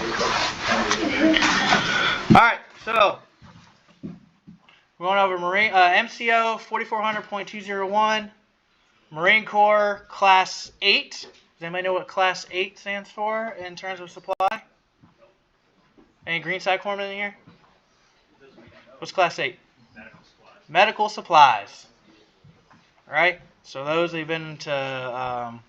All right, so we're going over Marine MCO 4400.201, Marine Corps Class 8. Does anybody know what Class 8 stands for in terms of supply? Any Greenside Corpsmen in here? What's Class 8? Medical supplies. Medical supplies. All right, so those who've been to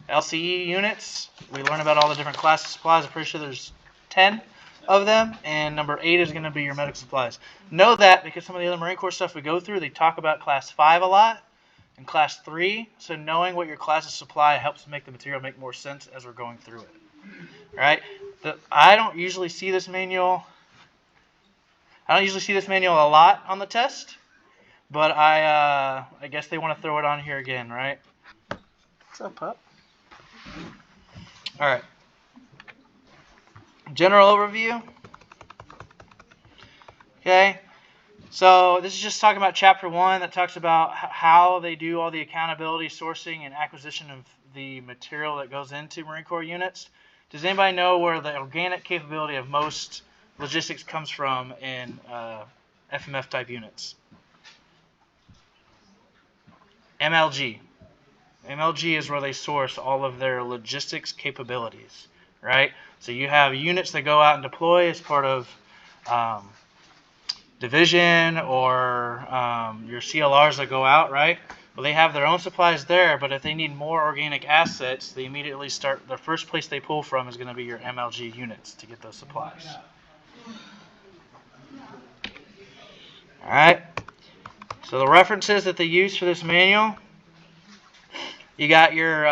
LCE units, we learn about all the different classes of supplies. I'm pretty sure there's 10 of them, and number 8 is going to be your medical supplies. Know that because some of the other Marine Corps stuff we go through, they talk about Class 5 a lot and Class 3, so knowing what your class of supply helps make the material make more sense as we're going through it. All right, I don't usually see this manual. I don't usually see this manual a lot on the test, but I guess they want to throw it on here again, right? What's up, pup? All right. General overview. Okay. So this is just talking about Chapter 1 that talks about how they do all the accountability, sourcing, and acquisition of the material that goes into Marine Corps units. Does anybody know where the organic capability of most logistics comes from in FMF type units? MLG. MLG is where they source all of their logistics capabilities, right? So you have units that go out and deploy as part of division or your CLRs that go out, right? Well, they have their own supplies there, but if they need more organic assets, they immediately start, the first place they pull from is going to be your MLG units to get those supplies. All right. So the references that they use for this manual, you got your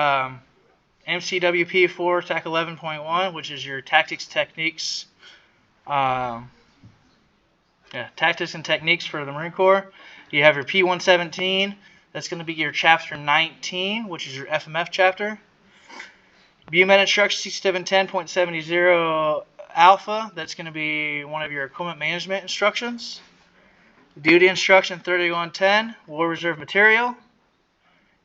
MCWP 4 TAC 11.1, which is your tactics, techniques, tactics and techniques for the Marine Corps. You have your P117. That's going to be your Chapter 19, which is your FMF chapter. BUMED Instruction C710.70 Alpha. That's going to be one of your equipment management instructions. Duty Instruction 3110, War Reserve Material.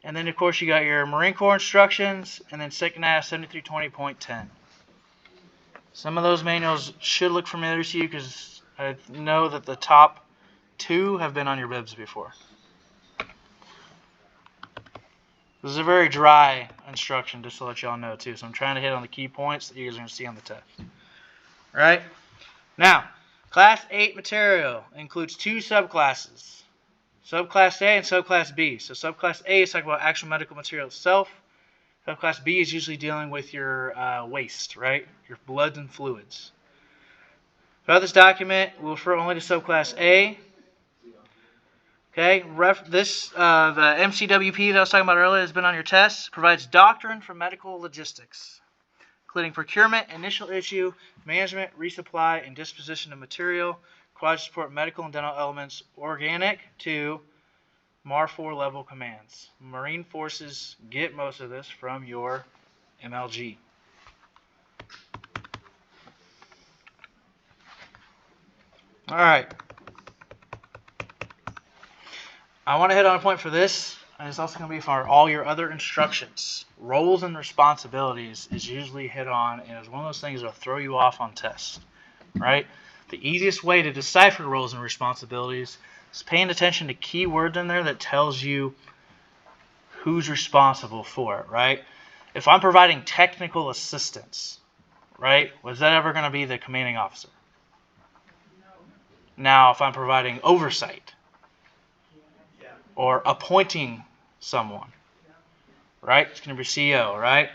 And then, of course, you got your Marine Corps instructions, and then SICNAS 7320.10. Some of those manuals should look familiar to you because I know that the top 2 have been on your bibs before. This is a very dry instruction, just to let y'all know, too. So I'm trying to hit on the key points that you guys are going to see on the test. All right? Now, Class 8 material includes 2 subclasses. Subclass A and Subclass B. So Subclass A is talking about actual medical material itself. Subclass B is usually dealing with your waste, right? Your blood and fluids. Throughout this document, we'll refer only to Subclass A. Okay, the MCWP that I was talking about earlier has been on your test. Provides doctrine for medical logistics, including procurement, initial issue, management, resupply, and disposition of material, required to support medical and dental elements, organic to MAR 4 level commands. Marine forces get most of this from your MLG. All right. I want to hit on a point for this, and it's also going to be for all your other instructions. Roles and responsibilities is usually hit on, and it's one of those things that will throw you off on tests, right? The easiest way to decipher roles and responsibilities is paying attention to key words in there that tells you who's responsible for it, right? If I'm providing technical assistance, right, was that ever going to be the commanding officer? No. Now, if I'm providing oversight or appointing someone, right, it's going to be CEO, right?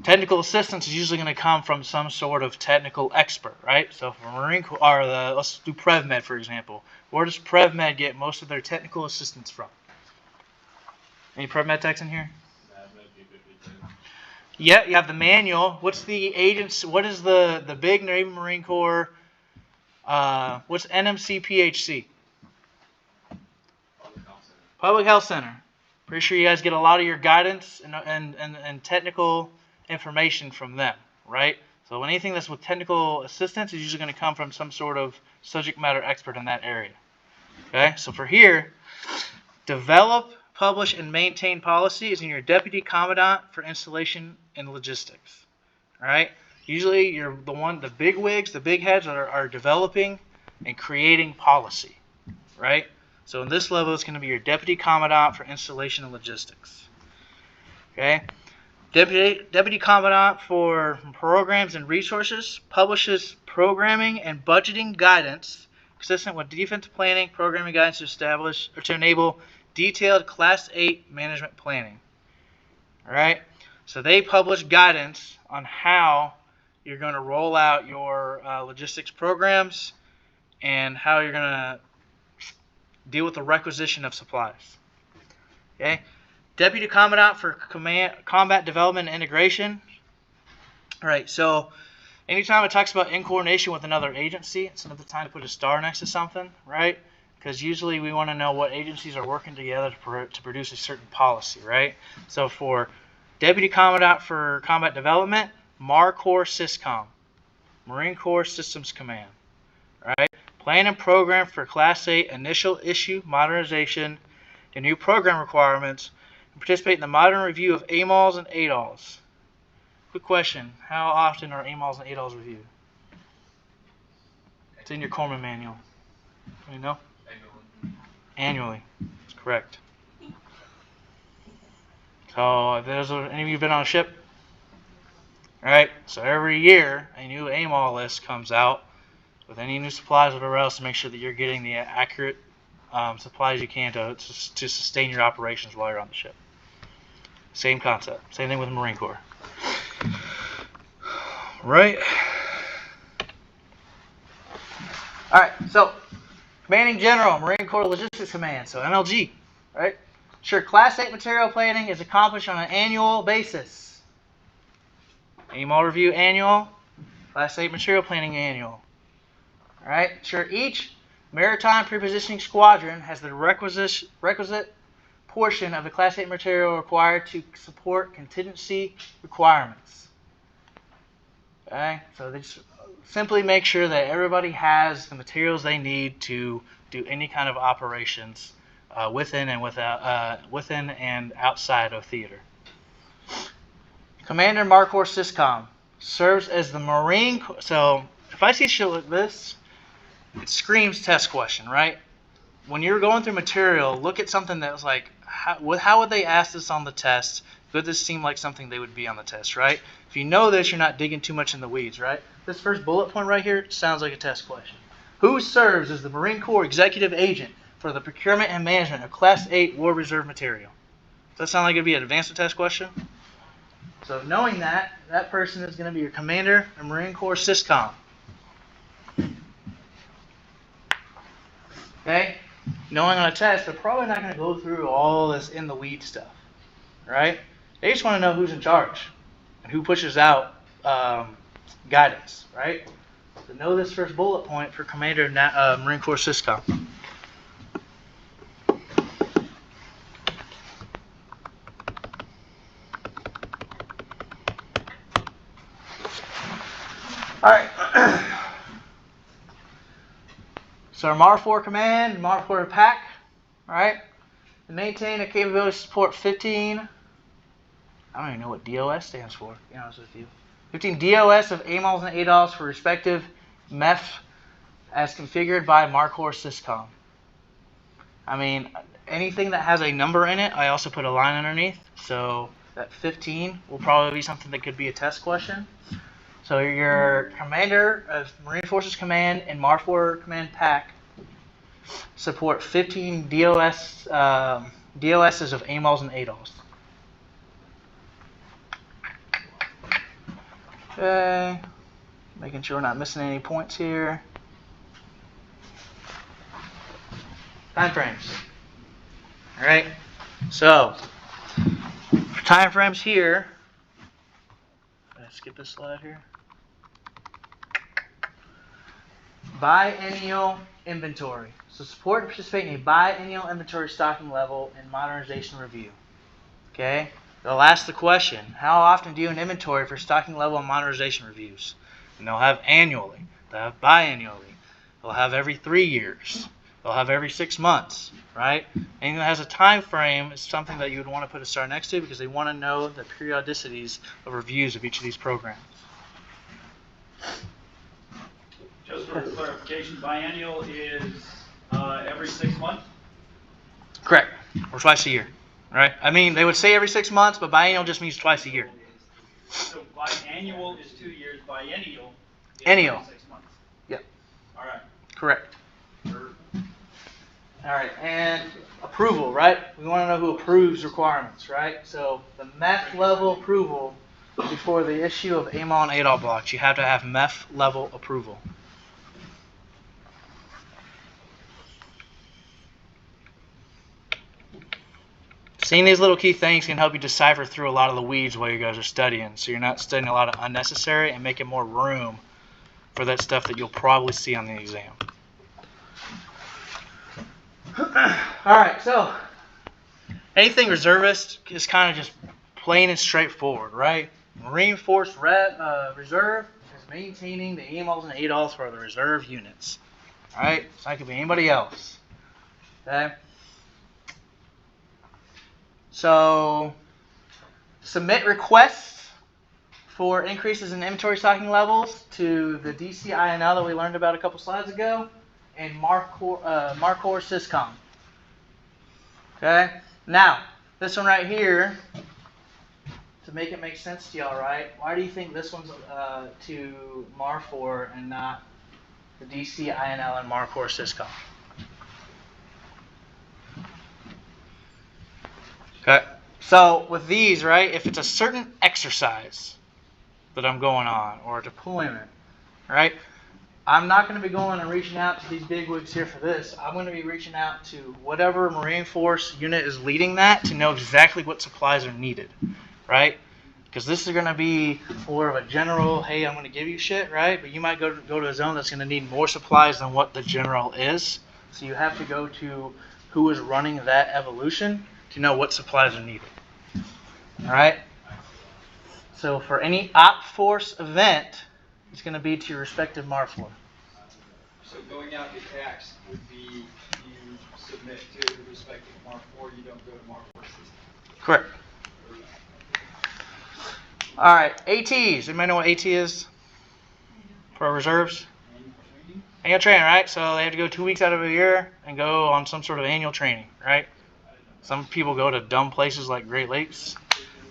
Technical assistance is usually going to come from some sort of technical expert, right? So for Marine Corps, or let's do PrevMed, for example. Where does PrevMed get most of their technical assistance from? Any PrevMed techs in here? Yeah, you have the manual. What's the agency? What is the big Navy Marine Corps? What's NMC PHC? Public Health Center. Pretty sure you guys get a lot of your guidance and technical information from them, right? So anything that's with technical assistance is usually going to come from some sort of subject matter expert in that area. Okay, so for here, develop, publish, and maintain policy is in your Deputy Commandant for Installation and Logistics. All right, Usually you're the big wigs, the big heads are developing and creating policy, right? So in this level, it's going to be your Deputy Commandant for Installation and Logistics. Okay? Deputy Commandant for Programs and Resources publishes programming and budgeting guidance consistent with defense planning, programming guidance to establish or to enable detailed Class 8 management planning. All right? So they publish guidance on how you're going to roll out your logistics programs and how you're going to deal with the requisition of supplies. Okay? Deputy Commandant for Combat Development and Integration. All right, so anytime it talks about in coordination with another agency, it's another time to put a star next to something, right? Because usually we want to know what agencies are working together to produce a certain policy, right? So for Deputy Commandant for Combat Development, MARCOR SysCom, Marine Corps Systems Command, right? Plan and program for Class 8 initial issue modernization and new program requirements, and participate in the modern review of AMOLs and ADOLs. Quick question, how often are AMOLs and ADOLs reviewed? It's in your Corpsman manual. You know? Annually. That's correct. So, if there's any of you been on a ship? Alright, so every year a new AMOL list comes out with any new supplies or whatever else to make sure that you're getting the accurate supplies you can to sustain your operations while you're on the ship. Same concept. Same thing with the Marine Corps. Right? Alright, so Commanding General, Marine Corps Logistics Command, so MLG, right? Sure, Class 8 material planning is accomplished on an annual basis. AMOL review annual, Class 8 material planning annual. Alright, sure, each maritime prepositioning squadron has the requisite portion of the Class 8 material required to support contingency requirements. Okay, so they just simply make sure that everybody has the materials they need to do any kind of operations within and outside of theater. Commander MARCOR SysCom serves as the Marine Corps. So if I see shit like this, it screams test question, right? When you're going through material, look at something that was like, how would they ask this on the test? Could this seem like something they would be on the test, right? If you know this, you're not digging too much in the weeds, right? This first bullet point right here sounds like a test question. Who serves as the Marine Corps Executive Agent for the procurement and management of Class 8 War Reserve material? Does that sound like it would be an advanced test question? So knowing that, that person is going to be your commander of Marine Corps SysCom. Okay? Knowing on a test, they're probably not going to go through all this in the weed stuff. Right? They just want to know who's in charge and who pushes out guidance. Right? So know this first bullet point for commander of Marine Corps SysCom. Alright. So our MAR-4 command, MAR-4 pack, alright? To maintain a capability to support 15, I don't even know what DOS stands for, to be honest with you. 15 DOS of AMOLs and ADOLs for respective MEF as configured by MARCOR SysCom. I mean, anything that has a number in it, I also put a line underneath. So that 15 will probably be something that could be a test question. So your commander of Marine Forces Command and MAR-4 Command Pack support 15 DOSs of AMOLs and ADOLs. Okay, making sure we're not missing any points here. Time frames. All right, so for time frames here, let's skip this slide here. Biennial inventory. So support and participate in a biennial inventory stocking level and modernization review. Okay? They'll ask the question, how often do you do an inventory for stocking level and modernization reviews? And they'll have annually. They'll have biannually. They'll have every 3 years. They'll have every 6 months. Right? Anything that has a time frame is something that you would want to put a star next to because they want to know the periodicities of reviews of each of these programs. for clarification, biennial is every 6 months? Correct. Or twice a year. Right? I mean, they would say every 6 months, but biennial just means twice a year. So biannual is 2 years, biennial is Ennial. every 6 months. Yep. All right. Correct. All right, and approval, right? We want to know who approves requirements, right? So the MEF level approval before the issue of AMOL and ADOL blocks, you have to have MEF level approval. Seeing these little key things can help you decipher through a lot of the weeds while you guys are studying, so you're not studying a lot of unnecessary and making more room for that stuff that you'll probably see on the exam. Alright, so anything reservist is kind of just plain and straightforward, right? Marine Force Reserve is maintaining the AMOLs and ADOLs for the reserve units. Alright, so that could be anybody else. Okay? So, submit requests for increases in inventory stocking levels to the DCINL that we learned about a couple slides ago, and Marcor Syscom. Okay? Now, this one right here, to make it make sense to y'all, right? Why do you think this one's to MAR4 and not the DCINL and Marcor Syscom? Okay? So, with these, right, if it's a certain exercise that I'm going on, or a deployment, right, I'm not going to be going and reaching out to these bigwigs here for this. I'm going to be reaching out to whatever Marine Force unit is leading that to know exactly what supplies are needed, right? Because this is going to be more of a general, hey, I'm going to give you shit, right? But you might go to a zone that's going to need more supplies than what the general is. So you have to go to who is running that evolution to know what supplies are needed. All right? So for any op force event, it's going to be to your respective MAR4. So going out to tax would be you submit to the respective MAR4, you don't go to MAR4 system. Correct. All right, ATs. Anybody know what AT is? For reserves? Annual training, right? So they have to go 2 weeks out of a year and go on some sort of annual training, right? Some people go to dumb places like Great Lakes,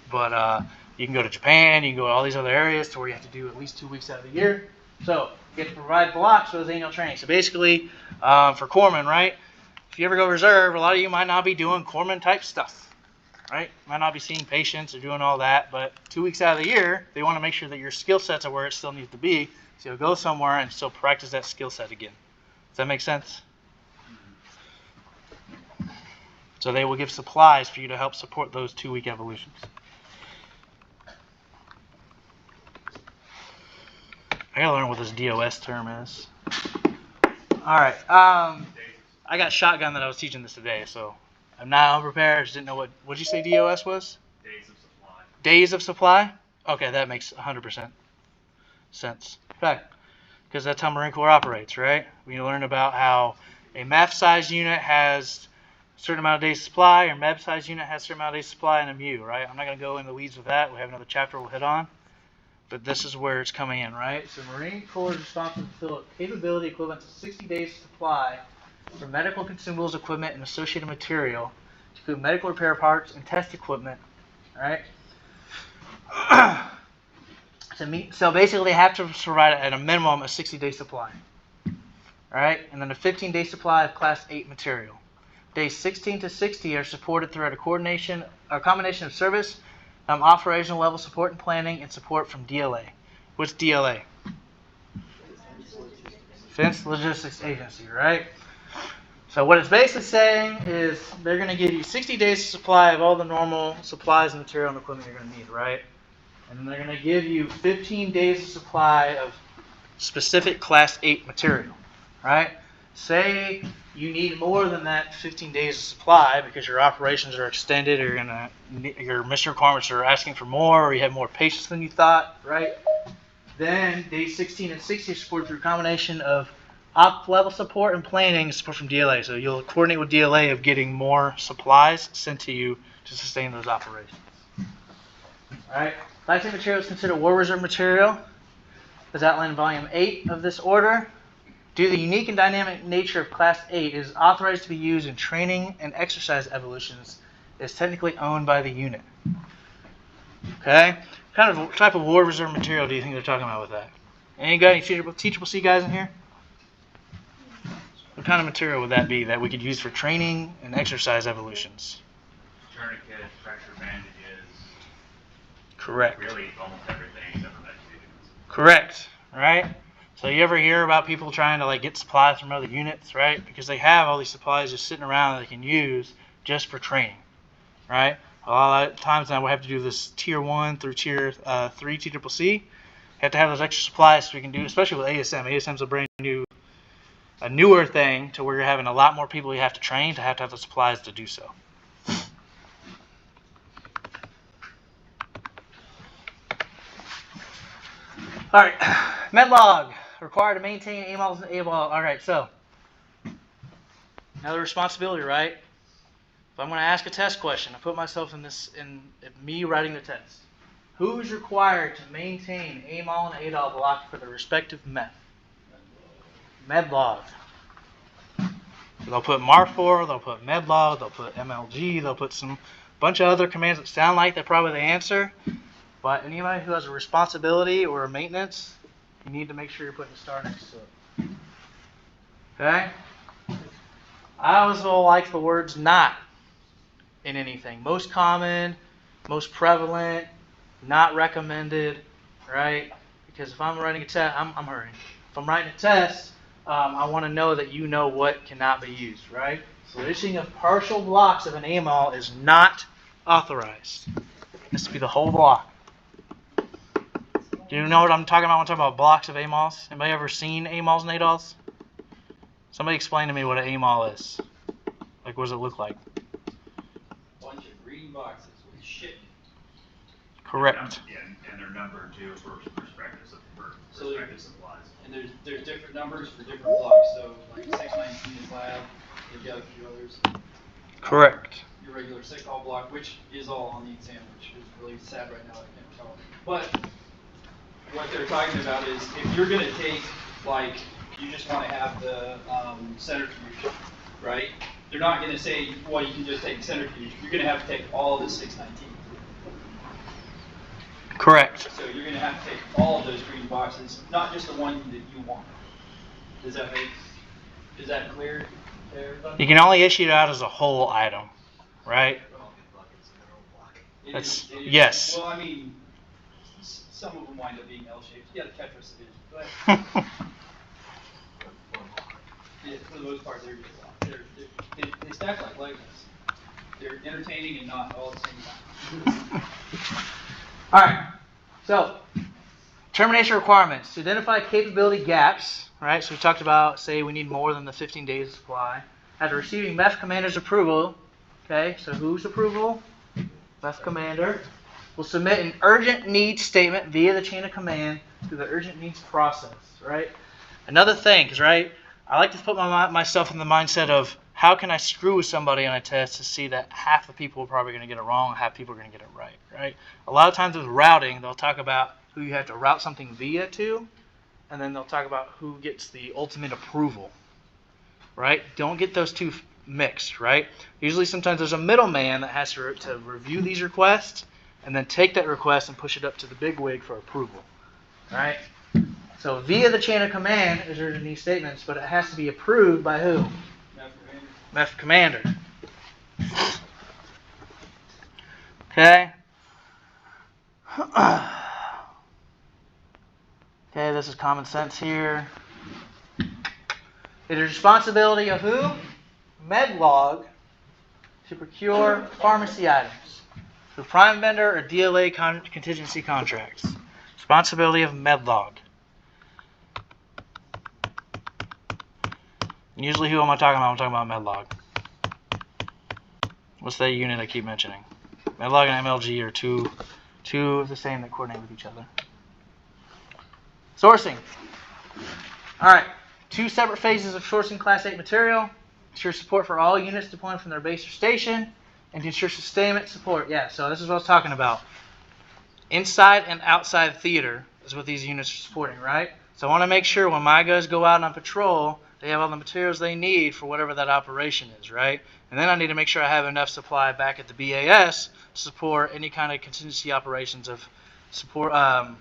but you can go to Japan, you can go to all these other areas to where you have to do at least 2 weeks out of the year. So you get to provide blocks for those annual training. So basically, for corpsmen, right? If you ever go reserve, a lot of you might not be doing corpsman type stuff, right? Might not be seeing patients or doing all that, but 2 weeks out of the year, they want to make sure that your skill sets are where it still needs to be. So you'll go somewhere and still practice that skill set again. Does that make sense? So they will give supplies for you to help support those 2 week evolutions. I gotta learn what this DOS term is. Alright, I got shotgun that I was teaching this today, so I'm not unprepared. I just didn't know what'd you say DOS was? Days of supply. Days of supply? Okay, that makes 100% sense. Okay, because that's how Marine Corps operates, right? We learn about how a MAF size unit has a certain amount of days supply, or MEB size unit has a certain amount of days supply, and a MU, right? I'm not going to go in the weeds with that. We have another chapter we'll hit on. But this is where it's coming in, right? So Marine Corps is responsible to fill a capability equivalent to 60 days supply for medical consumables, equipment, and associated material, to include medical repair parts and test equipment, right? So basically they have to provide at a minimum a 60-day supply, right? And then a 15-day supply of Class 8 material. Days 16 to 60 are supported throughout a combination of service, operational level support and planning, and support from DLA. What's DLA? Defense Logistics Agency, right? So what it's basically saying is they're going to give you 60 days of supply of all the normal supplies and material and equipment you're going to need, right? And then they're going to give you 15 days of supply of specific Class 8 material, right? Say you need more than that 15 days of supply because your operations are extended, or your mission requirements are asking for more, or you have more patients than you thought, right? Then days 16 and 60 are supported through a combination of op level support and planning and support from DLA. So you'll coordinate with DLA of getting more supplies sent to you to sustain those operations. All right. Class 8 material is considered war reserve material, as outlined in Volume 8 of this order. Due to the unique and dynamic nature of Class 8, it is authorized to be used in training and exercise evolutions. It is technically owned by the unit. Okay? What kind of type of war reserve material do you think they're talking about with that? Any teachable C guys in here? What kind of material would that be that we could use for training and exercise evolutions? Tourniquets, pressure bandages. Correct. Really, almost everything except for medications. Correct. Right? So you ever hear about people trying to like get supplies from other units, right? Because they have all these supplies just sitting around that they can use just for training, right? A lot of times now we have to do this tier 1 through tier 3 TCCC. Have to have those extra supplies so we can do, especially with ASM. ASM's a newer thing to where you're having a lot more people you have to train to have the supplies to do so. All right, medlog required to maintain AMOLs and ABOL. All right, so another responsibility, right? If I'm going to ask a test question, I put myself in me writing the test. Who is required to maintain AMOL and ADOL block for the respective meth? Medlog. So they'll put MAR4, they'll put medlog, they'll put MLG, they'll put some bunch of other commands that sound like they're probably the answer. But anybody who has a responsibility or a maintenance, you need to make sure you're putting a star next to it. Okay? I also like the words not in anything. Most common, most prevalent, not recommended, right? Because if I'm writing a test, I'm hurrying. If I'm writing a test, I want to know that you know what cannot be used, right? So issuing of partial blocks of an AMOL is not authorized. It has to be the whole block. Do you know what I'm talking about when I'm talking about blocks of AMOLs? Anybody ever seen AMOLs and ADOLs? Somebody explain to me what an AMOL is. Like, what does it look like? Bunch of green boxes with shit. Correct. Yeah, and they're numbered too for perspective supplies. And there's different numbers for different blocks. So like 619 is lab. They've got a few others. Correct. Your regular sick call block, which is all on the exam, which is really sad right now. I can't tell. But what they're talking about is if you're going to take, like, you just want to have the centrifuge, right? They're not going to say, well, you can just take the centrifuge. You're going to have to take all of the 619. Correct. So you're going to have to take all of those green boxes, not just the one that you want. Is that clear to everybody? You can only issue it out as a whole item, right? Yes. Well, I mean, some of them wind up being L-shaped. You got to catch us it is. But yeah, for the most part, they're just they stack like Legos. They're entertaining and not all at the same time. All right. So, termination requirements. To identify capability gaps, right? So we talked about, say we need more than the 15 days of supply. After receiving MEF commander's approval, okay, so whose approval? MEF commander will submit an urgent needs statement via the chain of command through the urgent needs process, right? Another thing is, right, I like to put myself in the mindset of how can I screw with somebody on a test to see that half the people are probably going to get it wrong, half people are going to get it right, right? A lot of times with routing, they'll talk about who you have to route something via to, and then they'll talk about who gets the ultimate approval, right? Don't get those two mixed, right? Usually sometimes there's a middleman that has to review these requests and then take that request and push it up to the bigwig for approval, right? So via the chain of command is urgent needs statements, but it has to be approved by who? MEF commander. Okay. Okay, this is common sense here. It is responsibility of who? Medlog to procure pharmacy items through prime vendor or DLA contingency contracts. Responsibility of Medlog. And usually who am I talking about? I'm talking about Medlog. What's that unit I keep mentioning? Medlog and MLG are two of the same that coordinate with each other. Sourcing. Alright, 2 separate phases of sourcing Class 8 material. Ensure support for all units deploying from their base or station, and to ensure sustainment support. Yeah, so this is what I was talking about. Inside and outside theater is what these units are supporting, right? So I want to make sure when my guys go out on patrol, they have all the materials they need for whatever that operation is, right? And then I need to make sure I have enough supply back at the BAS to support any kind of contingency operations of supporting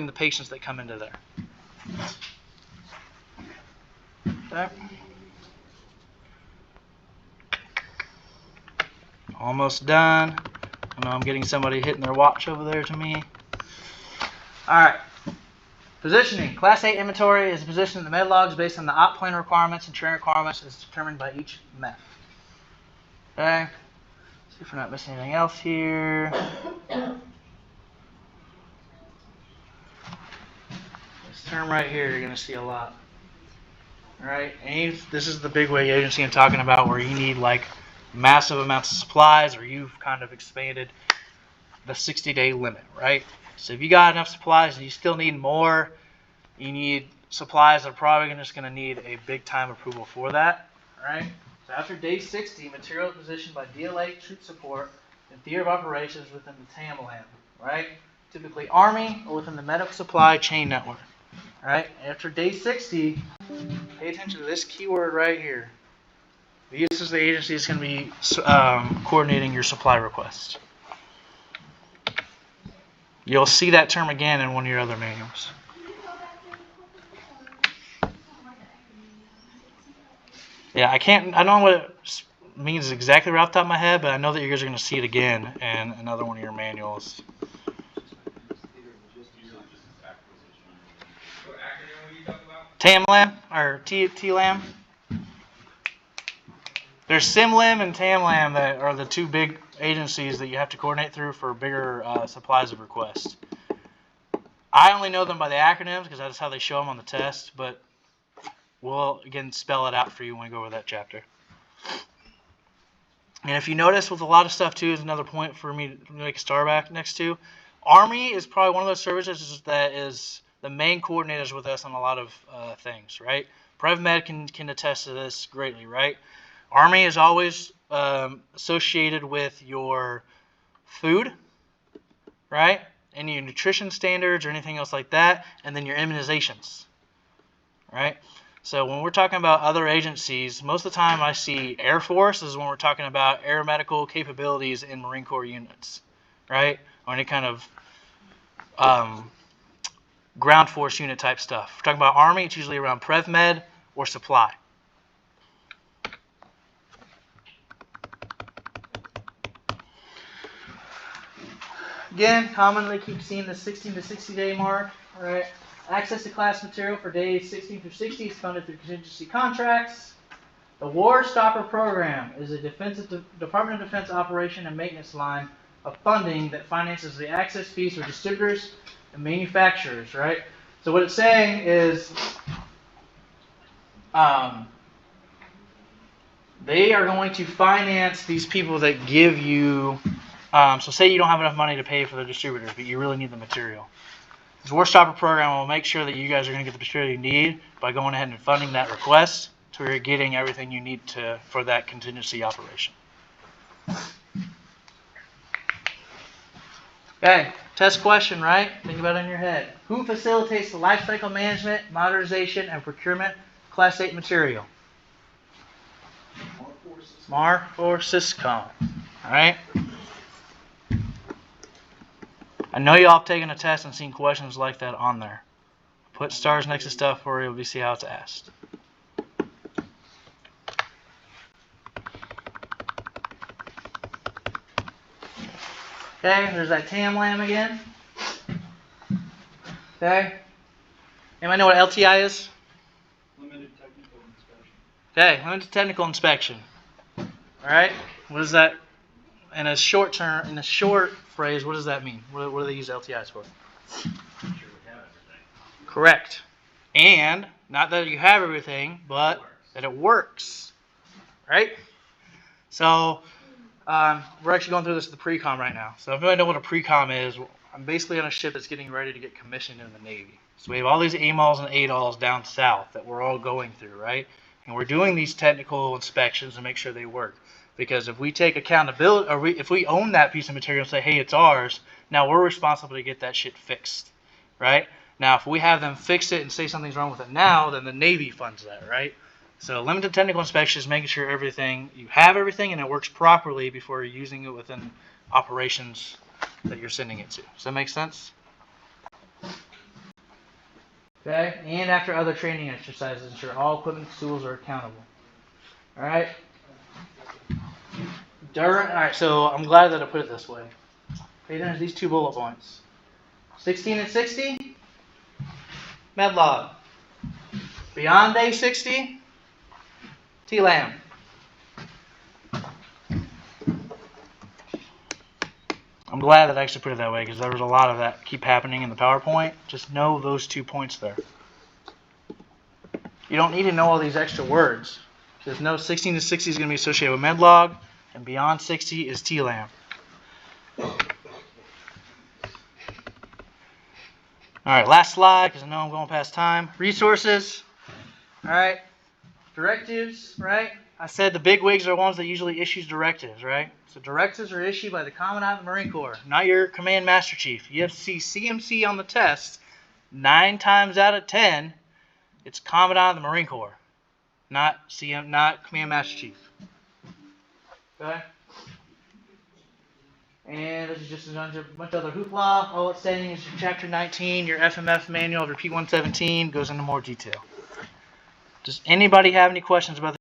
the patients that come into there. Okay. Almost done. I know I'm getting somebody hitting their watch over there to me. Alright. Positioning. Class 8 inventory is a position in the med logs based on the op plan requirements and training requirements as determined by each MEF. Okay. See if we're not missing anything else here. This term right here you're going to see a lot. Alright. This is the big way agency I'm talking about where you need like massive amounts of supplies or you've kind of expanded the 60-day limit, right? So if you got enough supplies and you still need more, you need supplies that are probably just going to need a big time approval for that, right? So after day 60, material is positioned by DLA troop support and theater of operations within the TAMLAM, right? Typically Army or within the medical supply chain network, right? After day 60, pay attention to this keyword right here. This is the agency that's going to be coordinating your supply request. You'll see that term again in one of your other manuals. Yeah, I don't know what it means exactly right off the top of my head, but I know that you guys are going to see it again in another one of your manuals. TAMLAM or TLAM. There's SIMLAM and TAMLAM that are the two big agencies that you have to coordinate through for bigger supplies of request. I only know them by the acronyms because that's how they show them on the test, but we'll again spell it out for you when we go over that chapter. And if you notice with a lot of stuff too, is another point for me to make a star back next to. Army is probably one of those services that is the main coordinators with us on a lot of things, right? PrevMed can attest to this greatly, right? Army is always associated with your food, right? Any nutrition standards or anything else like that, and then your immunizations, right? So when we're talking about other agencies, most of the time I see Air Force is when we're talking about aeromedical capabilities in Marine Corps units, right? Or any kind of ground force unit type stuff. If we're talking about Army, it's usually around PrevMed or supply. Again, commonly keep seeing the 16 to 60 day mark. All right. Access to class material for days 16 through 60 is funded through contingency contracts. The War Stopper Program is a Department of Defense operation and maintenance line of funding that finances the access fees for distributors and manufacturers, right? So what it's saying is they are going to finance these people that give you, so say you don't have enough money to pay for the distributors, but you really need the material. This War Stopper Program will make sure that you guys are going to get the material you need by going ahead and funding that request so you're getting everything you need for that contingency operation. Okay, test question, right? Think about it in your head. Who facilitates the lifecycle management, modernization, and procurement of Class 8 material? MAR or SysCom. All right? I know y'all have taken a test and seen questions like that on there. Put stars next to stuff where you'll see how it's asked. Okay, there's that TAMLAM again. Okay. Anybody know what LTI is? Limited technical inspection. Okay, limited technical inspection. All right. What is that? In a short term, in a short phrase, what does that mean? What do they use LTIs for? Correct. And not that you have everything, but that it works. Right? So we're actually going through this with the pre-com right now. So if you don't know what a pre-com is, I'm basically on a ship that's getting ready to get commissioned in the Navy. So we have all these AMOLs and ADOLs down south that we're all going through, right? And we're doing these technical inspections to make sure they work. Because if we take accountability, or if we own that piece of material and say, hey, it's ours, now we're responsible to get that shit fixed, right? Now, if we have them fix it and say something's wrong with it now, then the Navy funds that, right? So limited technical inspection is making sure you have everything and it works properly before you're using it within operations that you're sending it to. Does that make sense? Okay, and after other training exercises, ensure all equipment and tools are accountable. All right. All right, so I'm glad that I put it this way. Okay, there's these 2 bullet points. 16 and 60, medlog. Beyond day 60, TLAM. I'm glad that I actually put it that way because there was a lot of that keep happening in the PowerPoint. Just know those 2 points there. You don't need to know all these extra words. Just know 16 to 60 is going to be associated with medlog, and beyond 60 is TLAM. All right, last slide because I know I'm going past time. Resources. All right. Directives, right? I said the big wigs are ones that usually issues directives, right? So directives are issued by the Commandant of the Marine Corps, not your Command Master Chief. You have to see CMC on the test. 9 times out of 10, it's Commandant of the Marine Corps, not Command Master Chief. Okay? And this is just a bunch of other hoopla. All it's saying is your Chapter 19, your FMF manual of your P117 goes into more detail. Does anybody have any questions about